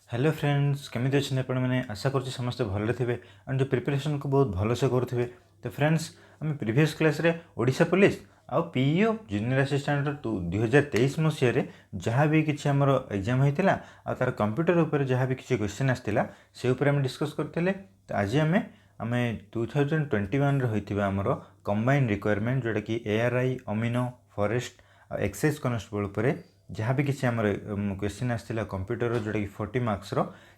Hello friends केमी अच्छे आपने आशा कर समस्ते भले थे एंड जो प्रिपरेशन को बहुत भलसे करुवे। तो फ्रेंड्स आम प्रीवियस क्लास रे ओडिशा पुलिस आउ पीईओ जूनियर असिस्टेंट 2023 मसीह जहाँ भी किसी आमर एग्जाम होता आ तार कंप्यूटर उपर जहाँ भी किसी क्वेश्चन आसाला से आम डिस्कस करते। तो आज आम 2021 होता आमर कंबाइंड रिक्वायरमेंट जोटा कि एआरआई अमीनो फॉरेस्ट और एक्साइज कॉन्स्टेबल उपर जहाँ भी किसी आमर क्वेश्चन आसाला कंप्यूटर जोटा कि 40 मार्क्स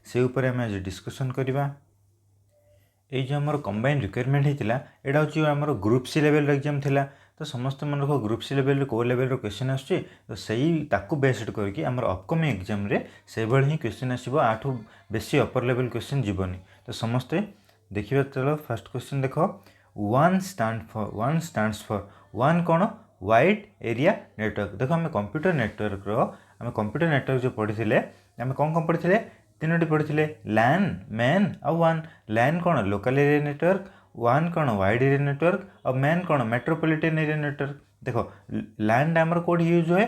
से उपर आम आज डिस्कसन करवा। ये जो आमर कंबाइंड रिक्वायरमेंट होता यहाँ हूँ आमर ग्रुप सी लेवल एग्जाम थिला। तो समस्त मन रख ग्रुप सी लेवल को लेवल क्वेश्चन आसुच्छी तो सही ताकू बेस्ड करके आमर अपकमिंग एग्जाम रे से ही क्वेश्चन आसो आठू बेसी अपर लेवल क्वेश्चन जीवनी। तो समस्ते देखिए चलो फर्स्ट क्वेश्चन देख वन स्टैंड्स फॉर वन कौन वाइड एरिया नेटवर्क। देखो आम कंप्यूटर नेटवर्क आम कंप्यूटर नेटवर्क जो पढ़ी आम कौन पढ़ी तीनोटी पढ़ी लैन मैन आ वन। लैन कौन लोकल एरिया नेटवर्क वन कौन वाइड एरिया नेटवर्क और मैन कौन मेट्रोपॉलिटन एरिया नेटवर्क। देखो लैंड आमर कौट यूज हुए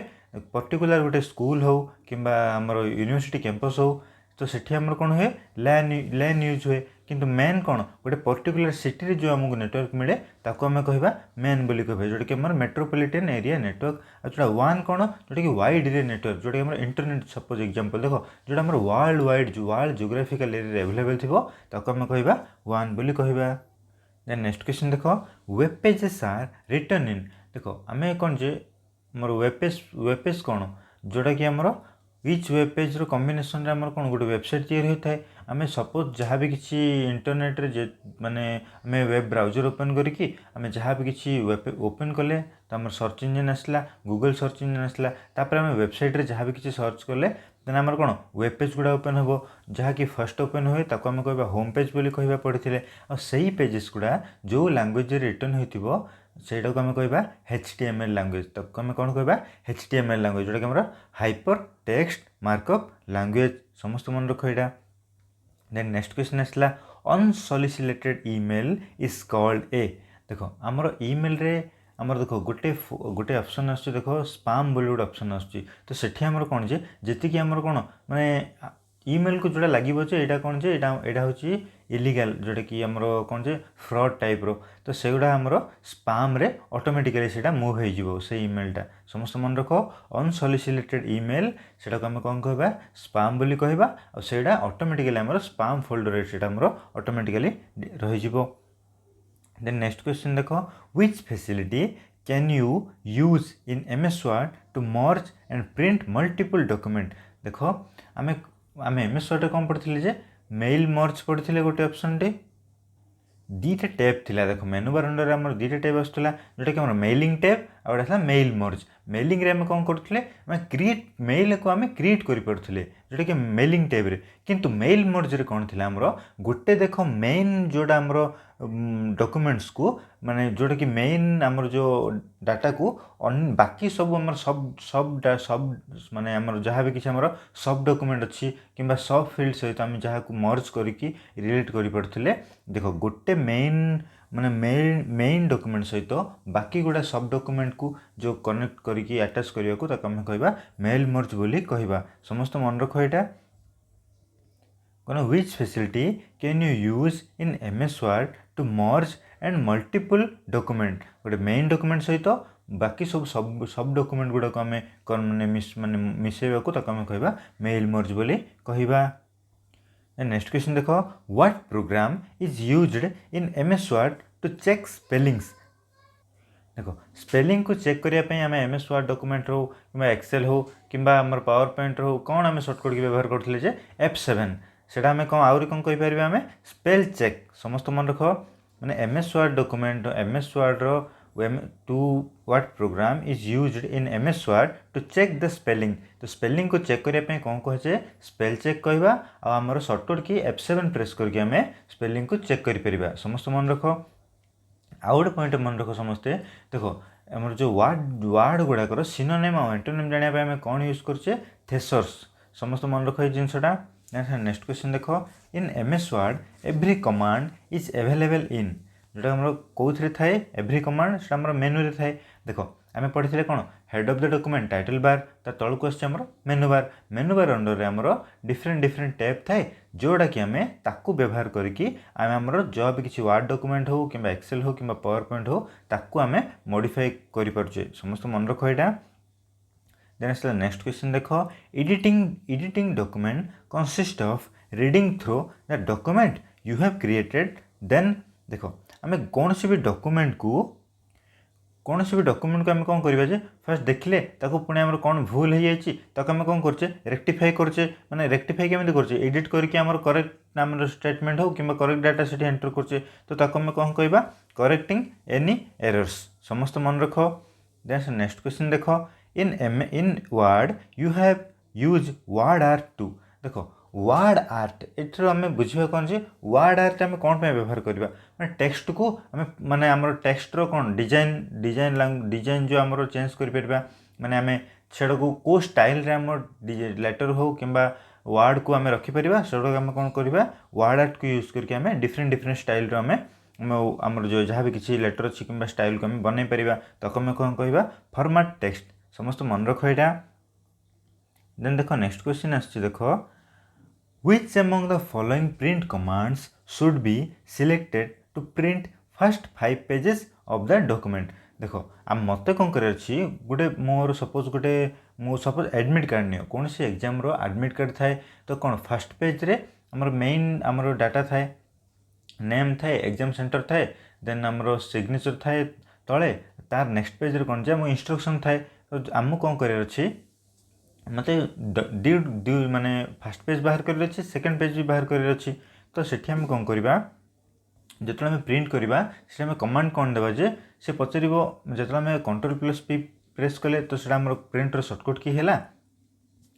पर्टिकुलर गोटे स्कूल हो कि आमर यूनिवर्सिटी कैंपस हो तो सेठी आमर कौन हुए लैन यूज हुए। किंतु मेन कौन गोटे पर्टिकुलर सिटी जो आमको नेटवर्क मिले ताको आम कहवा मेन बोली कहबे जोटा कि आमर मेट्रोपॉलिटन एरिया नेटवर्क। आ जोटा वन कौन जोटा कि वाइड एरिया नेटवर्क जोटा कि आमर इंटरनेट सपोज एग्जांपल देखो जोटा आमर वर्ल्ड जियोग्राफिकल एरिया अवेलेबल थिबो ताको आम कहवा वन बोली कहवा। देन नेक्स्ट क्वेश्चन देखो वेब पेजेस आर रिटर्न इन। देखो आम कौन जे मोर वेब पेज कौन जोटा कि आमर विच वेब पेज रो कॉम्बिनेशन रे आमर कौन गोटे वेबसाइट तैयारी होता है। आम सपोज जहाँ भी किसी इंटरनेट रे माने आम वेब ब्राउजर ओपन करके आम जहाँ भी किसी वेब ओपन कले तो आम सर्च इंजन आसला गूगल सर्च इंजन आसला तापर आम वेबसाइट रे जहाँ भी किसी सर्च कले देन आमर कौन वेब पेज गुड़ा ओपन हम जहाँकि फर्स्ट ओपन हुए ताको आम कहवा होम पेज बोली कहवा पड़े और सही पेजेस गुड़ा जो लैंग्वेज रिटर्न होइतिबो सेटा को आम कहवा HTML लैंग्वेज। ताको आम कौन कहवा HTML लैंग्वेज जोटा कि आमर हाइपर टेक्स्ट मार्कअप लैंग्वेज समस्त मन रख यहाँ। देन नेक्स्ट क्वेश्चन आसला unsolicited email is called a. देखो आमर ईमेल रे आमर देखो गोटे ऑप्शन आसुची देखो स्पैम बोली गोटे ऑप्शन आसुची तो सेठी आमर कौन जे जेतिकी आमर कौन माने ईमेल को जोड़ा लगे यहाँ कौन जे यहाँ हूँ इलीगल जोटा कि आमर कौन जे फ्रॉड टाइप रो तो से गुड़ा आमर स्पैम रे ऑटोमेटिकली से मूव हो से ईमेलटा समस्त मन रख अनसॉलिसिटेड ईमेल से आम कौन कहवा स्पैम बोली कहवा और सेटा ऑटोमेटिकली आमर स्पैम फोल्डर से आमर ऑटोमेटिकली रही। देन नेक्स्ट क्वेश्चन देखो which facility can you use in MS Word to merge and print multiple document. देखो आम MS Word कौन पढ़ी जे मेल मर्ज पढ़ी गोटे ऑप्शन टे दीटा टैब थिला। देखो मेनू बार अंडर आमर दीटा टैब आसला जोटा कि आमर मेलिंग टैब और गोटे मेल मर्ज। मेलिंग रे आम कौन करथले आम क्रिएट मेल को आम क्रिएट करि पड़थले जोटा कि मेलिंग टैब रे। किंतु मेल मर्ज रे कौन थिला आमर गोटे देखो मेन जोटा आमर डॉक्यूमेंट्स को माने जोटा कि मेन आमर जो डाटा को बाकी सब आमर सब माने आमर जहाँ भी किसी आमर सब डॉक्यूमेंट अच्छी कि सब फील्ड सहित आम जहाँ को मर्ज करके रिलेट करि पड़थले। देखो गोटे मेन माने मेन डॉक्यूमेंट सहित बाकी गुड़ा सब डॉक्यूमेंट को जो कनेक्ट करके अटैच करने को आम कहवा मेल मर्ज बोली कहवा समस्त मन रख यहाँ। कौन which facility can you use in MS Word to merge and multiple document गोटे मेन डॉक्यूमेंट सहित बाकी सब डॉक्यूमेंट गुड़ा को आम कौन माने मिसेवा को आम कहवा मेल मर्ज बोली कहवा। नेक्स्ट क्वेश्चन देखो what program is used in MS Word to check spellings. देखो स्पेलिंग को चेक करने आम MS Word डॉक्यूमेंट हो कि एक्सेल हो कि आम पावर पॉइंट हो कौन आम सर्टकट व्यवहार करते F7 सेटा आम कौन आहरी कौन कहीपर आम स्पेल चेक समस्त मन रख मैंने MS Word document MS Word to what program is used in MS Word to check the spelling. तो स्पेलिंग को चेक करने कौन कहे स्पेल चेक कहवा आमर सर्टकट की F7 प्रेस करके आम स्पेलिंग को चेक कर समस्त मन रख। आउ गोटे पॉइंट मन रख समस्ते देखो आमर जो वार्ड गुड़ाकर सिनोनिम और एंटोनिम जानापी आम कौन यूज करें थेसर्स समस्त मन रख ये जिनसा। नेक्स्ट क्वेश्चन देखो इन MS Word every command is available in जोटा आम कौन थाए एव्री कमांड से मेनू रे थाए। देखो आम पढ़ी कौन head of the document title bar ता तलू आम मेनू बार अंडर आम डिफरेंट डिफरेंट टैब थाए जोड़ा कि आम ताकू व्यवहार करके आम जब किसी वार्ड डॉक्यूमेंट हो कि एक्सेल हो कि पावर पॉइंट हो ताकू आम मॉडिफाई करें समस्त मन रख यहाँ। देन आसला नेक्स्ट क्वेश्चन देख editing document consist of reading through the document you have created. Then देख आम कौन सी भी डॉक्यूमेंट को आम कौन करवा फास्ट देखले पुणी आम कौन भूल हो जाए आम कौन करचे रेक्टिफाई करचे माने रेक्टिफाई केमी करचे एडिट करके आम करेक्ट आम स्टेटमेंट हो कि करेक्ट डाटा से एंटर करचे तो आम कौन कहवा करेक्टिंग एनी एरर्स समस्त मन रख। देन नेक्स्ट क्वेश्चन देख in Word you have use word art to. देख वर्ड आर्ट एठर आम बुझा कौन जी वर्ड आर्ट आम कौन पे व्यवहार करवा मैं टेक्स्ट को आम माने आम टेक्स्ट रो कौन डिजाइन जो आम चेंज कर माने आम सेटा को स्टाइल रे आम लेटर हो कि वर्ड को आम रखिपर से आम कौन करवा वर्ड आर्ट को यूज करके आम डिफरेंट डिफरेंट स्टाइल रो आम जो जहाँ भी किसी लेटर अच्छी कि स्टाइल को आम बनई पार तो आम कौन कहवा फॉर्मेट टेक्स्ट समस्त मन रख यहाँ। देन देख नेक्स्ट क्वेश्चन आस देख Which among the following print commands should be selected to print first 5 pages of the document। देख आम मत कौन कर गोटे मोर सपोज गोटे सपोज एडमिट कार्ड नियो कौन सी एग्जाम रो एडमिट कार्ड थाए तो कौन फर्स्ट पेज रे आमर मेन आमर डाटा थाए नेम थाए एग्जाम सेंटर थाए देन आमर सिग्नेचर थाए तले तार नेक्स्ट पेज रे कौन जे आम इंस्ट्रक्शन थाए तो आम कौन कर मत डी माने फास्ट पेज बाहर कर सेकेंड पेज भी बाहर कर तो सेठी आम कौन करवा जो आम प्रिंट करवा से आम कमांड कौन देवा जे से पचार जो आम Ctrl+P प्रेस कले तो से प्रिंटर सर्टकट की है।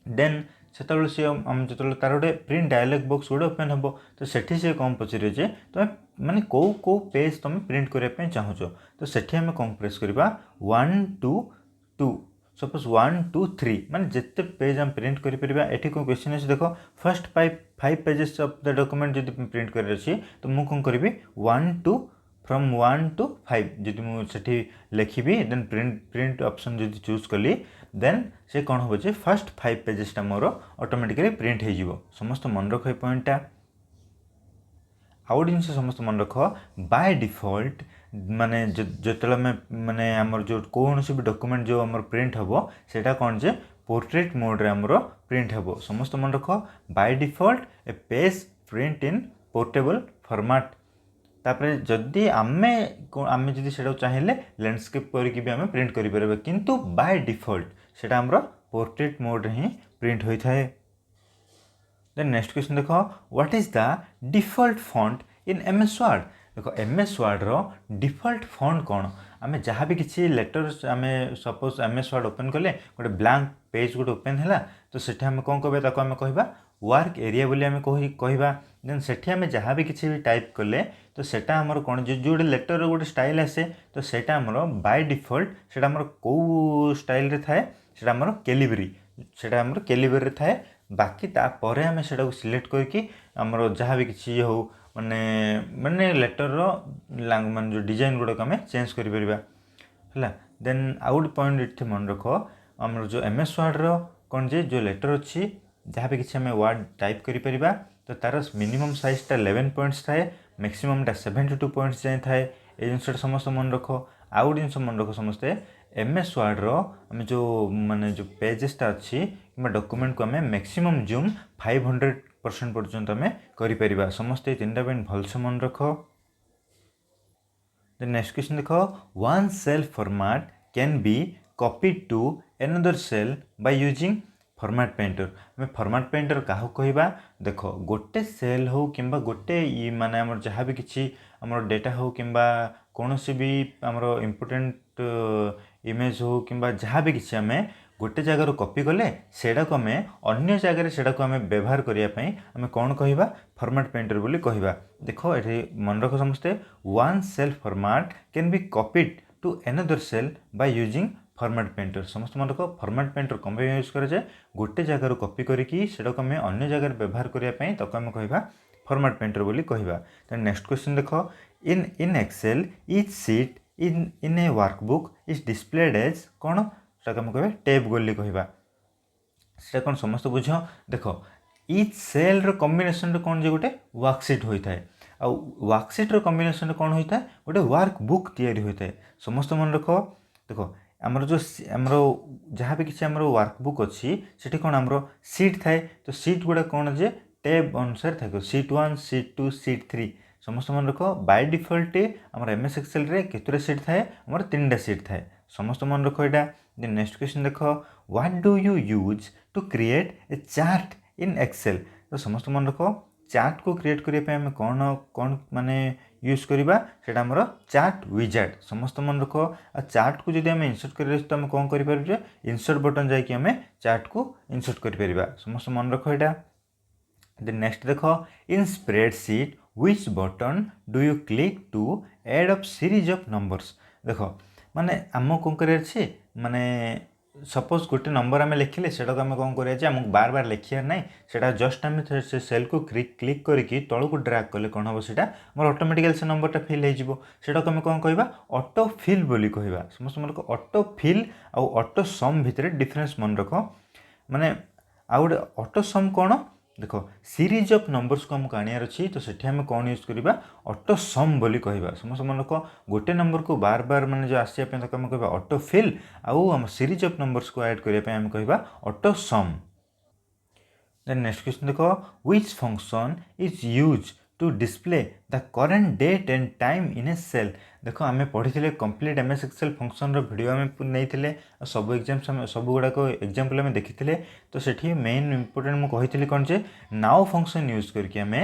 देन से सी आम जो तार गोटे प्रिंट डायलॉग बॉक्स गोटे ओपन हम तो सेठी से कौन पचारे जे तुम माने को पेज तुम प्रिंट करने चाहूच तो सेठी आम कौन प्रेस करवा 1 2 2 सपोज 1 2 3 माने जिते पेज हम प्रिंट करें ये कौन क्वेश्चन अच्छे देख first 5 pages of the document जो प्रिंट कर तो मुझे कौन करी 1 2 फ्रॉम 1 to 5 जी मुझे लिखी देन प्रिंट ऑप्शन जो चूज कली देन से कौन हम फर्स्ट 5 पेजेसटा मोर ऑटोमेटिकली प्रिंट हो समस्त मन रख पॉइंटा। आउ जिन समस्त मन रख बाय डिफॉल्ट माने जो माने आमर जो कौन भी डॉक्यूमेंट जो आमर प्रिंट हम सेटा कौन जे पोर्ट्रेट मोड रे आमर प्रिंट हम समस्त मन रख by default A page print in portable format तापर जदि आमे जदि सेटा चाहिए लैंडस्केप करके भी आम प्रिंट करें किंतु बाय डिफॉल्ट सेटा आमर पोर्ट्रेट मोड रे ही प्रिंट होता है। देन नेक्स्ट क्वेश्चन देख what is the default font in MS word. देख MS वर्ड रो डिफॉल्ट फॉन्ट कौन आम जहाँ भी किसी लेटर्स आम सपोज MS वर्ड ओपन कले गोटे ब्लैंक पेज गोटे ओपन है तो सेठी आम कौन कहवा आम कहवा वर्क एरिया बोली आम कहवा देन सेठी आम जहाँ भी किसी भी टाइप कले तो सेटा आमर कौन जो लेटर गोटे स्टाइल आसे तो सेटा आमर बाय डिफॉल्ट सेटा आमर को स्टाइल रे थाए सेटा आमर कैलिबरी सेटा आमर कैलिबरी थाए बाकी तापर आम से सिलेक्ट करके आमर जहाँ भी किसी हो माने माने लेटर रो माने जो डिजाइन गुड़ाक आम चेंज करें। देन आउ गोटे पॉइंट ये मन रख आमर जो MS वर्ड रो कौन जे जो लेटर अच्छी जहाँ भी किसी आम वर्ड टाइप करें तो तार मिनिमम साइजटा 11 पॉइंट्स थाए मैक्सिममटा 72 पॉइंट्स जाए थाए ये जिनसा समस्त मन रख। आउ गोटे जिन मन रख समस्ते MS वर्ड रो आम जो माने जो पेजेसटा अच्छी कि डॉक्यूमेंट को आम मैक्सिमम जूम 500% पर्यंत आम करें समस्ते तीन टा पॉइंट भलसे मन रख। देन नेक्स्ट क्वेश्चन देख one cell format can be copied to another cell by using format painter. आम फॉर्मेट पेंटर क्या कहवा देख गोटे सेल हो कि गोटे माने आमर जहाँ भी किसी आमर डेटा हो कि कौन भी आमर इम्पोर्टेंट इमेज हो कि जहाँ भी किसी आम गोटे जगार कॉपी कले सेटा को आम अन्य जगह सेटा को आम व्यवहार करने आम कौन कहवा फॉर्मेट पेंटर बोली कहवा। देख ये मन रख समस्ते one cell format can be copied to another cell by using format painter समस्त मन रख फॉर्मेट पेंटर कम यूज कराए गोटे जगार कॉपी करके सेटा को आम अन्य जगह व्यवहार करने ताको आम कहवा फॉर्मेट पेंटर बोली कहवा। देन नेक्स्ट क्वेश्चन देख in Excel each sheet in a workbook is displayed as कौन सेटा आम कह टेप बोली कहवा से कौन समस्त बुझ देख इच सेल कम्बिनेसन कौन जे गोटे वर्कसीट होता है आ वर्कसीट्र कम्बिनेसन कौन होता है गोटे वर्कबुक तैयारी होता है समस्त मन रख देख आमर जो आमर जहाँ भी किसी आमर वर्कबुक अच्छी से कौन आमर सीट थाए तो सीट गुड़ा कौन जे टैब अनुसार थको सीट 1 सीट 2 सीट 3 समस्त मन रख बाय डिफल्ट आमर एमएस एक्सेल रे केतुरा सीट थाए आमर 3टा सीट थाए समस्त मन रख एटा देन नेक्स्ट क्वेश्चन देख what do you use to create a chart in Excel तो समस्त मन रख चार्ट को क्रिएट करने आम कौन कौन माने यूज करवा सेटा आमर चार्ट विजार्ड समस्त मन रख आ चार्ट को जब आम इनसर्ट कर तो आम कौन करें इनसर्ट बटन जाकि आम चार्ट को इनसर्ट कर समस्त मन रख एटा देन नेक्स्ट देख in spreadsheet which button do you click to add up series of numbers देख माने आम कौन कर माने सपोज गोटे नंबर आम लिखिले सेटा को आम कौन करें आमको बार बार लिखार ना सेटा जस्ट आम से सेल को क्लिक करके तौक ड्रैग कले कौन हम से ऑटोमेटिकली से नंबरटा फिल होटा को आम कौन कह ऑटो फिल बोली कहवा समस्त मन ऑटो फिल आउ ऑटो सम भितर डिफरेन्स मन रख माने आउ गोटे ऑटो सम कौन देख सीरीज ऑफ नंबर्स को आमको आनियार अच्छी तो सेठी आम कौन यूज करवा ऑटो सम बोली कहवा समस्त मन रख गोटे नंबर को बार बार माने जो आसिया तो आम कहवा ऑटो फिल आउ आम सीरीज ऑफ नंबर्स को ऐड करने आम कहवा auto sum then next question देख which function is use to display the current date and time in a cell देख आम पढ़ी complete MS Excel function video आम नहीं सब एग्जाम सब गुड़ाक एग्जाम्पल आम देखी तो सेठी मेन इंपोर्टेंट मुझे कौन जे नाउ फंक्शन यूज करके आम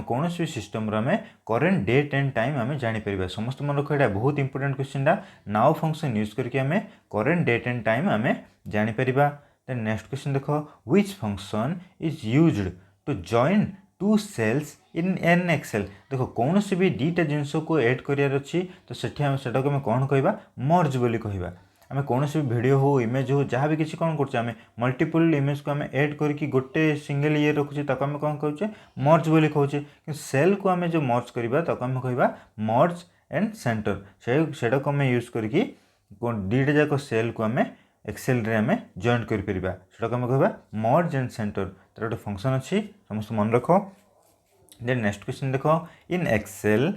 कौन भी सिस्टम आम करेंट डेट एंड टाइम आम जापर समस्त मन रख बहुत इंपोर्टेंट क्वेश्चनटा नाउ फंक्शन यूज करके आम करेंट डेट एंड टाइम आम जापर देन नेक्स्ट क्वेश्चन देख which function is used to join two cells in an Excel देख कौन सी भी दुईटा जिनस को ऐड करार अच्छी तो सेठी आम सेटा को कौन कहवा मर्ज बोली कहवा आम कौन भी वीडियो हो इमेज हो जहाँ भी किसी कौन कर मल्टीपल इमेज को आम ऐड करके गोटे सिंगल ये रखुचे ताको आम कौन कहे मर्ज बोली कहचे कि सेल को आम जो मर्ज करवा ताको आम कहवा मर्ज एंड सेंटर सेटा को आम यूज करके दुईटा जाक सेल को आम एक्सेल रे आम जॉइन कर आम कहवा मर्ज एंड सेंटर तर गोटे फंक्शन अच्छी समस्त मन रख देन नेक्स्ट क्वेश्चन देख in Excel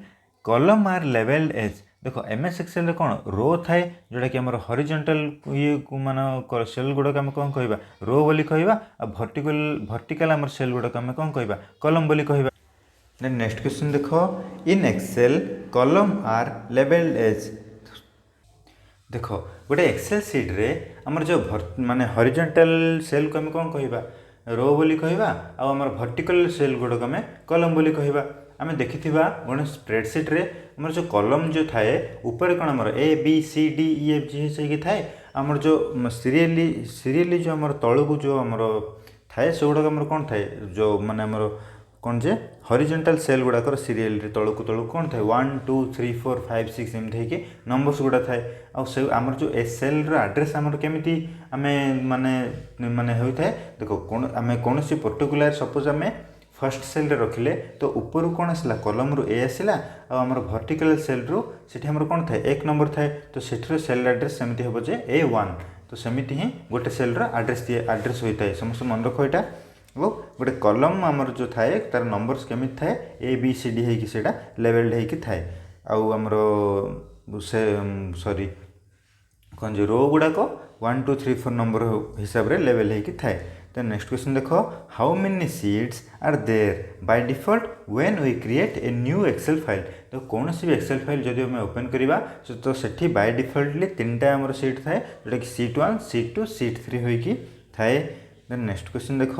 column are labelled as देख एमएस एक्सेल रे कौन रो थाए जोटा कि आमर हॉरिजॉन्टल ये मान सेल गुड़ाक आम कौन कहवा रो बोली कहवा आ वर्टिकल आमर सेल गुड़ाक आम कौन कहवा कॉलम बोली कहवा देन नेक्स्ट क्वेश्चन देख in Excel column are labelled as देख गोटे एक्सेल सीट रे आमर जो माने हॉरिजॉन्टल सेल को आम कौन कहवा रो बोली कहवा आमर वर्टिकल सेल गुड़ाक आम कॉलम बोली कहवा आम देखी गोटे स्प्रेडशीट रे आमर जो कॉलम जो थाए ऊपर कौन आमर A B C D E F G से थाए आमर जो सीरियली जो आमर तलू को जो आमर थाए से गुड़ाक आमर कौन थाए जो माने आमर कौन जे हॉरिजॉन्टल सेल गुड़ाकर सीरियल तलू कौन थाए 1 2 3 4 5 6 एमती नंबर्स गुड़ा थाए आ आमर जो ए सेल एड्रेस आमर केमी आम माने माने होता है देखो कौन आम कौन सी पर्टिकुलर सपोज आम फर्स्ट सेल रे रखिले तो ऊपर कौन आसला कॉलम रू ए आसला आमर वर्टिकल सेल रू सेठी आमर कौन थाए 1 नंबर थाए तो सेठी सेल एड्रेस सेमती हम जे A1 तो सेमती ही गोटे सेल एड्रेस होता है समस्त मन रख यहाँ वो गोटे कॉलम आमर जो थाए तार नंबर्स केमी थाए ए बी सी डी होगी सेटा लेवल्ड होगी थाए आउ आमर से सॉरी कौन जो रो गुड़ाक 1 2 3 4 नंबर हिसाब रे लेवल होगी थाए तो नेक्स्ट क्वेश्चन देख how many sheets are there by default when we create a new Excel file तो कौन सी भी एक्सेल फाइल जब आम ओपन करवा तो सेठी बाय डिफॉल्टली 3टा आमर सीट थाए जोटा कि सीट 1 सीट 2 सीट 3 होगी थाए देन नेक्स्ट क्वेश्चन देख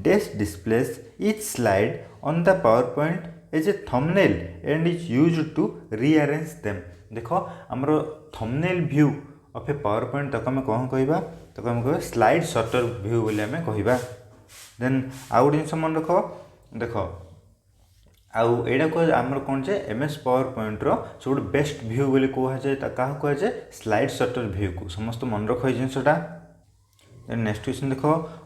dash displays each slide on the PowerPoint as a thumbnail and is used to rearrange them देख आमर thumbnail view of a PowerPoint तक आम कौन कहवा तो आम कह स्लाइड शटर व्यू बोली आम कहवा देन आउ गोटे जिन मन रख देख आउ एटा को आमर कौन जे एमएस पावर पॉइंट रो सब बेस्ट व्यू बोली कहुए क्या कहुए स्लाइड शटर व्यू को समस्त मन रख जिनसटा देन नेक्स्ट क्वेश्चन देख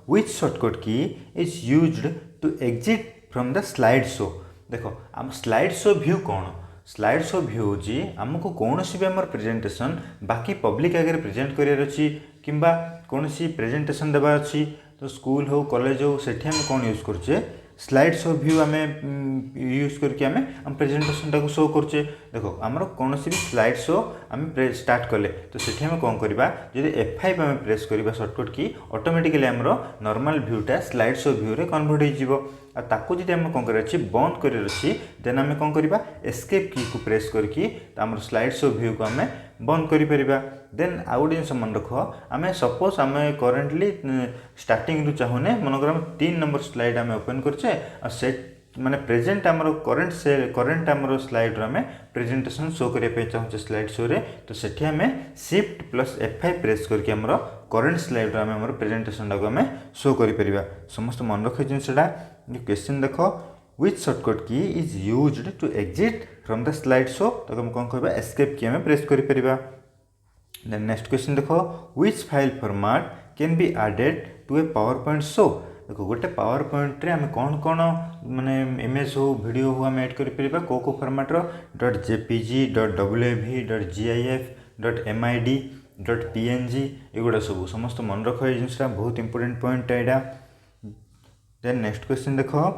which shortcut key is used to exit from the slide show देख आम स्लाइड शो व्यू कौन स्लाइड शो व्यू होची हमको कौनसी भी हमर प्रेजेंटेशन बाकी पब्लिक आगे प्रेजेंट करियर अछि किंबा कौनसी प्रेजेंटेशन देबा अछि तो स्कूल हो कॉलेज हो सेठी हम कौन यूज करछे स्लाइड शो व्यू आम यूज करके आम प्रेजेंटेशन टाक शो करछे। देखो आमर कौन भी स्लाइड शो आम स्टार्ट कले तो सेठी हम कौन करबा जदि F5 आम प्रेस करबा शॉर्टकट की ऑटोमेटिकली आमर नॉर्मल व्यूटा स्लाइड शो व्यू रे कन्वर्ट हो जिवो आ ताकू जदि हम कौन कर अछि बंद कर अछि देन आम कौन करबा एस्केप की को प्रेस करके आमर स्लाइड शो व्यू को आम बंद करि परिबा। देन आउ गोटे जिनिस मन रख आम सपोज आम करेन्टली स्टार्टिंग रु चाहूने मनकर 3 नंबर स्लाइड आम ओपन करछे आ सेट माने प्रेजेंट आमर करेन्ट आमर स्लाइड आम प्रेजेंटेशन शो करने चाहूँ स्लाइड शो रे तो सेठी आम शिफ्ट प्लस F5 प्रेस करके आमर करेन्ट स्लाइड आम आमर प्रेजेंटेशन टाक आम शो करि परिबा। समस्त मन रख जिनसटा क्वेश्चन देख which shortcut key is used to exit from the slide show तो हम कौन कहबा एस्केप की आम प्रेस करि परिबा। देन नेक्स्ट क्वेश्चन देखो which file format can be added to a PowerPoint show देखो गोटे पावर पॉइंट रे आम कौन कौन माने इमेज हो वीडियो हो आम ऐड करि परिबा को फॉर्मेट रो .jpg .wav .gif .mid .png एगुड़ा सब समस्त मन रख जिनसा बहुत इंपोर्टेंट पॉइंट एडा। देन नेक्स्ट क्वेश्चन देखो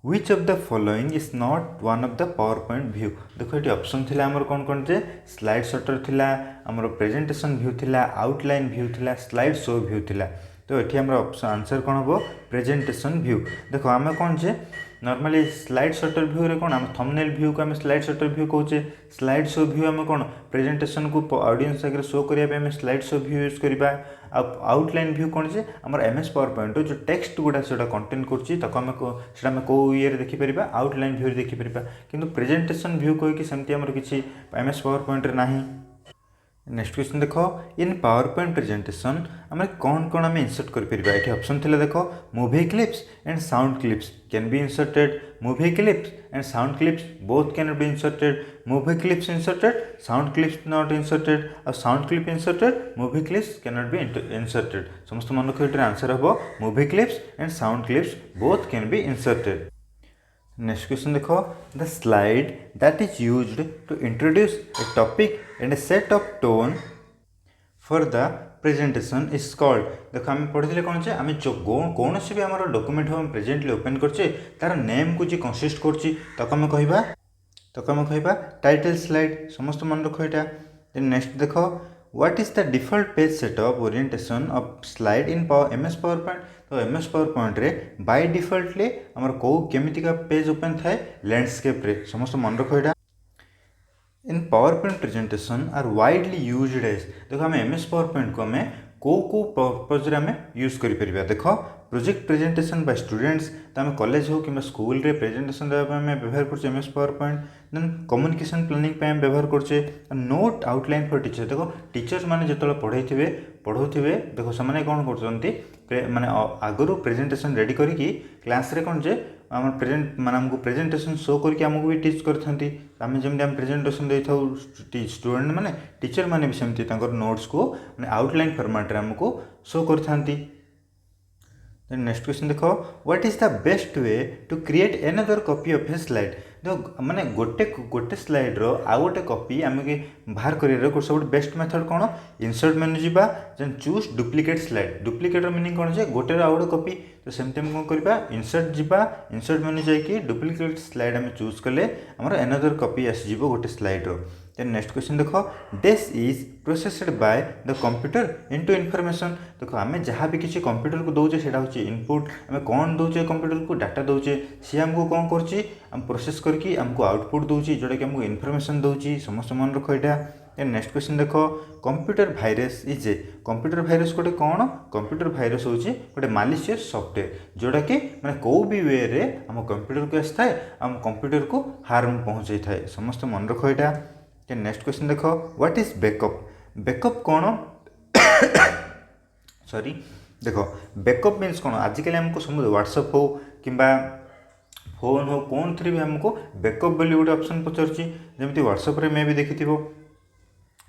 which of the following is not one of the PowerPoint view देखो ये ऑप्शन थिला हमर कौन कौन जे स्लाइड शॉटर थिला हमर प्रेजेंटेशन व्यू थिला आउटलाइन व्यू थिला स्लाइड शो व्यू थिला तो ये हमर ऑप्शन आंसर कौन हो प्रेजेंटेशन व्यू। देखो आम कौन जे नॉर्मली स्लाइड शॉटर व्यू रे कौन आम थंबनेल व्यू को आम स्लाइड शॉटर व्यू कहूचे स्लाइड शो व्यू आम कौन प्रेजेंटेशन को ऑडियंस आगे शो करने आम स्लाइड शो व्यू यूज करबा आउटलाइन व्यू कौन जे हमर MS पावर पॉइंट जो टेक्स्ट गुडा से कंटेंट करछि तको आम को ये देखि परिबा आउटलाइन व्यू देखि परिबा किंतु प्रेजेंटेशन व्यू कोइ कि सेमति हमर किछि MS पावर पॉइंट रे नाही। नेक्स्ट क्वेश्चन देखो इन पावर पॉइंट प्रेजेंटेशन आम कौन कौन आम इंसर्ट कर परिबा एठी ऑप्शन थिला देखो movie clips and sound clips can be inserted movie clips and sound clips both can be inserted movie clips inserted sound clips not inserted और sound clip inserted movie clips can not be inserted समस्त मन रख एठी answer हबो movie clips and sound clips both can be inserted. Next question देखो the slide that is used to introduce a topic and a set of tone for the presentation is called देखो आम पढ़ी कौन से आम जो कौन भी आम डॉक्यूमेंट हम प्रेजेंटली ओपन करछे तार नेम को जी कंसिस्ट करछि तक आम कहबा टाइटल स्लाइड समस्त मन रख एटा। देन नेक्स्ट देखो what is the default page setup orientation of slide in MS PowerPoint तो MS पावर पॉइंट रे बाय डिफॉल्टली हमर को केमितिका पेज ओपन थाए लैंडस्केप रे समस्त मन रख एटा। In PowerPoint presentation are widely used as देखो आम MS पावर पॉइंट को आम को पर्पज आम यूज कर परिबा देखो प्रोजेक्ट प्रेजेंटेशन बाय स्टूडेंट्स तो आम कॉलेज हो कि स्कूल रे प्रेजेंटेशन देवा आम व्यवहार करछे MS PowerPoint then communication planning पे आम व्यवहार करछे नोट आउटलाइन फॉर टीचर देखो टीचर्स माने जतले पढ़ौथिबे देखो से कौन करछन्ती माने आगरु प्रेजेंटेशन रेडी करिकी क्लास रे कौन जे आम प्रेजेंट माने हमको प्रेजेंटेशन शो करके हमको भी टीच करथंती आम जमी आम प्रेजेंटेशन देई थाउ स्टूडेंट माने टीचर माने भी सेमती तांकर नोट्स को माने आउटलाइन फॉर्मेट रे हमको शो करथंती। देन नेक्स्ट क्वेश्चन देखो what is the best way to create another copy of a slide देखो माने गोटे स्लाइड रो आ गोटे कॉपी आम के बाहर करियर सब बेस्ट मेथड कौन इंसर्ट मेनू जीवा then choose duplicate slide duplicate meaning कौन जे गोटे आ गोटे कॉपी तो सेमती हम कौन करबा इंसर्ट जीवा इंसर्ट मेनू जाइए डुप्लिकेट स्लाइड आम चूज कले हमर एनदर कॉपी आसीजिवो गोटे स्लाइड रो। देन नेक्स्ट क्वेश्चन देखो this is processed by the computer into information देखो आम जहाँ भी किसी कंप्यूटर को दौचे से हूँ इनपुट आम कौन दौचे कंप्यूटर को डाटा दौचे सी आमको कौन करछि आम प्रोसेस करके आमको आउटपुट दौची जोटा कि आमको इनफॉरमेशन दौची समस्त मन रख एटा। देन नेक्स्ट क्वेश्चन देखो computer virus is a computer virus गोटे कौन कंप्यूटर भाइरस हूँ गोटे मालिशियस सॉफ्टवेयर जोटा कि माने को भी वे रे आम कंप्यूटर को आसता है आम कंप्यूटर को हार्म पहुँचे थाए समस्त मन रख एटा। देन नेक्स्ट क्वेश्चन देखो व्हाट इज बैकअप कौन सॉरी देखो बैकअप मीन्स कौन आजिकल हमको समझ व्हाट्सअप हो कि फोन हो कौन थ्री भी हमको बैकअप बोली गोटे ऑप्शन पचार जमी व्हाट्सअप रे मे भी देखि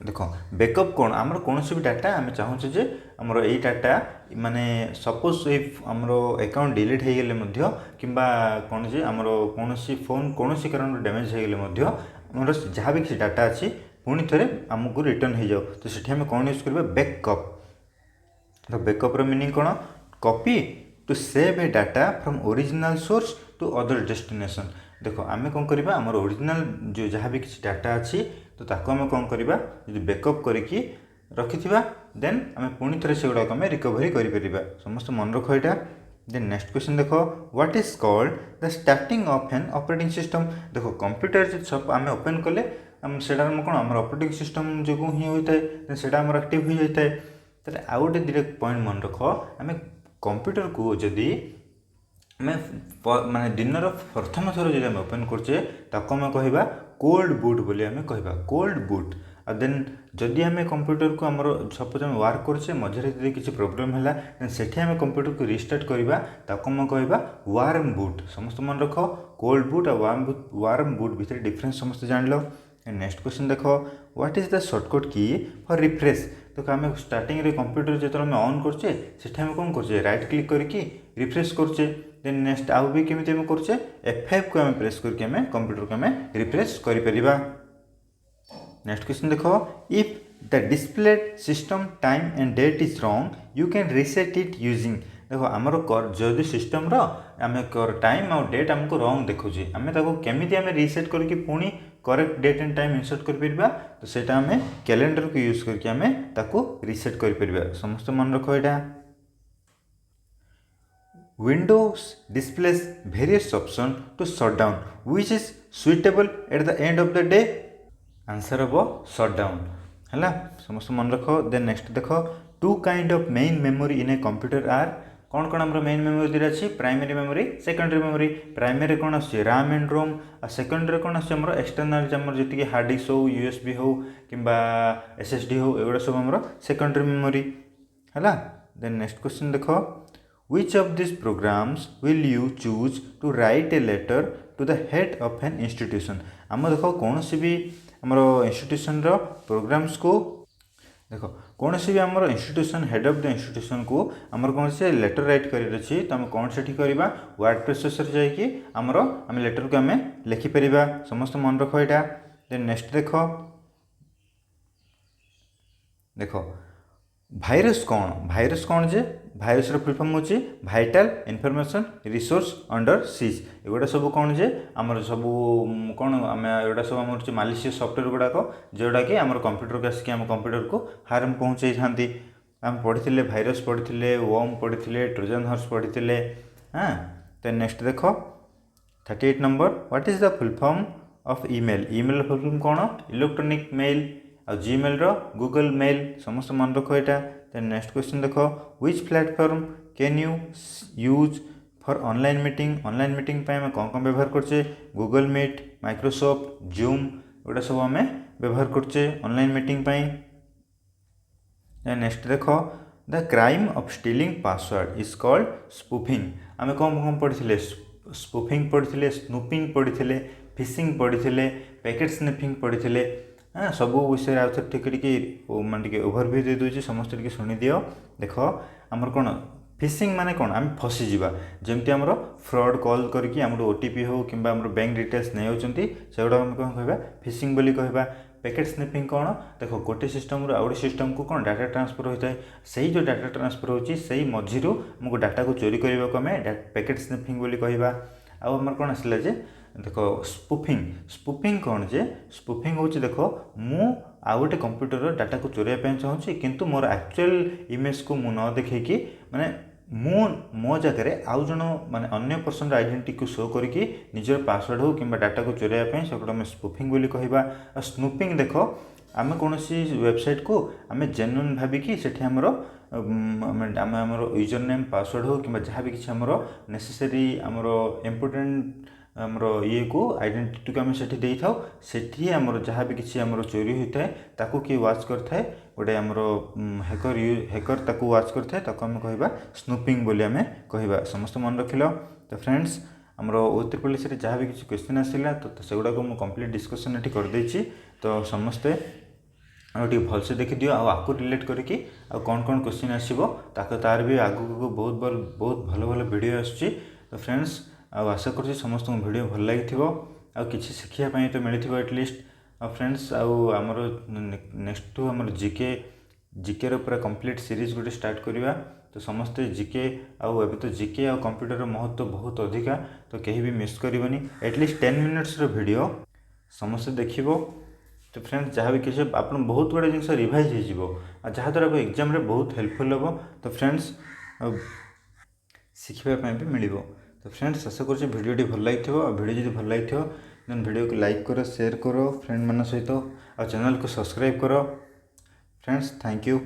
देख बैकअप कौन आमर कौन भी डाटा आम चाहूँ जे आमर यही डाटा माने सपोज इफ आमर अकाउंट डिलीट हो गले कि कौन जे आमर कौन फोन कौन कारण डैमेज हो गले आमर जहाँ भी किसी डाटा अच्छी पुणी थे आमको रिटर्न हो जाओ तो सेठी आम कौन यूज करबा बैकअप। तो बैकअप रो मीनिंग कौन copy to save a data from original source to other destination. देखो आम कौन करबा आमर ओरिजिनल जो जहाँ भी किसी डाटा अच्छी तो ताको आम कौन करबा जो बैकअप करके रखिथिबा देन आम पुणी थे से गुड़ाक आम रिकवरी करिपरिबा। समस्त मन रख यहाँ। देन नेक्स्ट क्वेश्चन देख what is called the starting of an operating system. देखो कंप्यूटर जो सब आम ओपन कले सेटा कौन आम ऑपरेटिंग सिस्टम जो ही होता है सेटा आम एक्टिव हो जाता है। तेरे आउ गोटे दुटा पॉइंट मन रख आम कंप्यूटर को जदि माने दिन प्रथम थर जो ओपन करचे ताको आम कहवा कोल्ड बूट बोली आम कहवा कोल्ड बूट। आ देन जदि आम कंप्यूटर को आमर सपोज आम वर्क करछे मझे यदि किसी प्रोब्लेम है देन सेठी आम कंप्यूटर को रिस्टार्ट करवा ताको आम कहवा वार्म बूट। समस्त मन रख कोल्ड बूट और वार्म बूट भितर डिफरेंस समस्त जान लो। नेक्स्ट क्वेश्चन देख व्हाट इज द शॉर्टकट की फॉर रिफ्रेश। देखो आम स्टार्टिंग रे कंप्यूटर जो आम ऑन करछे सेठी आम कौन करछे राइट क्लिक करके रिफ्रेश करछे। देन नेक्स्ट आउ भी केमिति आम करछे F5 को आम प्रेस करके आम कंप्यूटर को आम रिफ्रेश करि परिबा। नेक्स्ट क्वेश्चन देखो if the displayed system time and date is wrong you can reset it using. देखो आमर जदि सिस्टम आम टाइम और डेट आमको रॉन्ग देखुची आम केमिति आम रिसेट करके पुणी correct date and time insert कर परिबा तो सेटा आम कैलेंडर को यूज करके आम ताको रिसेट कर परिबा। समस्त मन रख यहाँ। Windows displays various options to shut down. Which is suitable at the end of the day? Answer of shut down. है समस्त मन रख। देन नेक्स्ट देख two kind of main memory in a computer are कौन कौन आम main memory दुटा अच्छी primary memory secondary memory. Primary कौन आसुच्छे RAM एंड रोम और सेकेंडरी कौन आसुच्छे आमर एक्सटर्नल आमर जी हार्ड डिस्क हो USB हो कि SSD हो एगुड़ा सब आमर सेकेंडरी मेमोरी है। देन नेक्स्ट क्वेश्चन देख Which of these programs will you choose to write a letter to the head of an institution? आम देख कौन सी भी आमर इंस्टीट्यूशन प्रोग्राम्स को देख कौन सी भी आमर institution head of the institution को आमर कौन से लेटर राइट कर अच्छी तो आम कौन से करवा वर्ड प्रोसेसर जाकि आमर आम लेटर को आम लिखिपर। समस्त मन रख यहाँ। देन नेक्स्ट देख भाइरस कौन जे भाइरस फुल फॉर्म होची vital information resource under siege. एगुड़ा सब कौन जे आमर सब कौन आम एगुड़ा सब आम मालिशियस सॉफ्टवेयर गुड़ाक जोड़ा कि आम कंप्यूटर को आसिक आम कंप्यूटर को हार्म पहुँचे था। आम पढ़ी भाइरस पढ़ी वर्म पढ़ी ट्रोजन हॉर्स पढ़ी। हाँ तो नेक्स्ट देख 38 number what is the full form of email. Email full form कौन इलेक्ट्रॉनिक मेल और जीमेल गूगल मेल। समस्त मन रख यहाँ। देन नेक्स्ट क्वेश्चन देख which platform can you use for online meeting. Online meeting पे कौन कौन व्यवहार करछे गूगल मीट माइक्रोसॉफ्ट जूम एगुड़ा सब आम व्यवहार करछे ऑनलाइन मीटिंग पे। नेक्स्ट देख the crime of stealing password is called spoofing. आम कौन कौन पढ़ी स्पूफिंग पढ़ी स्नूपिंग पढ़ी फिशिंग पढ़ी पैकेट स्निफिंग पढ़ी। हाँ सब विषय आउ थे माने ओभरव्यू दे दूसरी समस्त टे शुणी दियो। देख आमर कौन फिशिंग माने कौन आम फसीजा जमती आमर फ्रॉड कॉल करके आम OTP हो कि बैंक डिटेल्स नहीं होती सेगुड़ा आम कौन कह फिशिंग बोली कहवा। पैकेट स्निफिंग कौन देख गोटे सिस्टम रू आउ सिस्टम को कौन डाटा ट्रांसफर होता है सही जो डाटा ट्रांसफर होची सही मझीरू आमको डाटा को चोरी करने को आम पैकेट स्निफिंग बोली कहवा। आउ आमर कौन आसला जे देख स्पूफिंग कौन जे स्पूफिंग हूँ देख मु आउ गोटे कंप्यूटर डाटा को चोरैया चाहूँगी किंतु मोर एक्चुअल इमेज को मु न देखी माने मु मो जगह आउ जन माने अन्य पर्सन आइडेंटिटी को शो करके निजर पासवर्ड हो कि डाटा को चोरैया से स्पूफिंग बोली कहवा। आ स्नूपिंग देख आम कौन वेबसाइट को आम जेन्युइन भाविकी सेठी आमर आमर यूजर नेम पासवर्ड हो कि जहाँ भी किसी आमर नेसेसरी आमर इम्पोर्टेंट आमर ये को आइडेंटिटी को आम से था सेठी आमर जहाँ भी किसी आमर चोरी होता है ताकू किए वाच करता गोटे आमर हैकर ताकू वाच करता ताकू आम कहवा स्नूपिंग बोली आम कहवा। समस्त मन रखिल। तो फ्रेंड्स आमर O3 से जहाँ भी किसी क्वेश्चन आसला तो सेगुड़ा को कंप्लीट डिस्कसन ये करदे। तो समस्ते टे भलसे देखी दियो आपको रिलेट करके कौन कौन क्वेश्चन आसो तार भी आगू बहुत भल भल वीडियो आसूँ। तो फ्रेंड्स आशा कर समस्त वीडियो भल लगी किसी शिखापी तो मिली एटलिस्ट फ्रेंड्स आमर नेक्स्ट टू आम जिके पूरा कंप्लीट सीरीज गोटे स्टार्ट करवा। तो समस्ते जिके एबे तो जिके आ कंप्यूटर महत्व बहुत अधिका तो कहीं भी मिस करनी एटलिस्ट 10 मिनिट्स वीडियो समस्ते देखो। तो फ्रेंड्स जहाँ भी किसी आप बहुत गुड़े जिन रिवाइज हो जहाँद्वारा एग्जाम बहुत हेल्पफुल हम। तो फ्रेंड्स शिखापी भी मिल। तो फ्रेंड्स आशा कर भिडियोटी भल लगी भिडियो जो भल लगी देन भिडियो को लाइक करो शेयर करो फ्रेंड मान सहित चैनल को सब्सक्राइब करो। Friends thank you.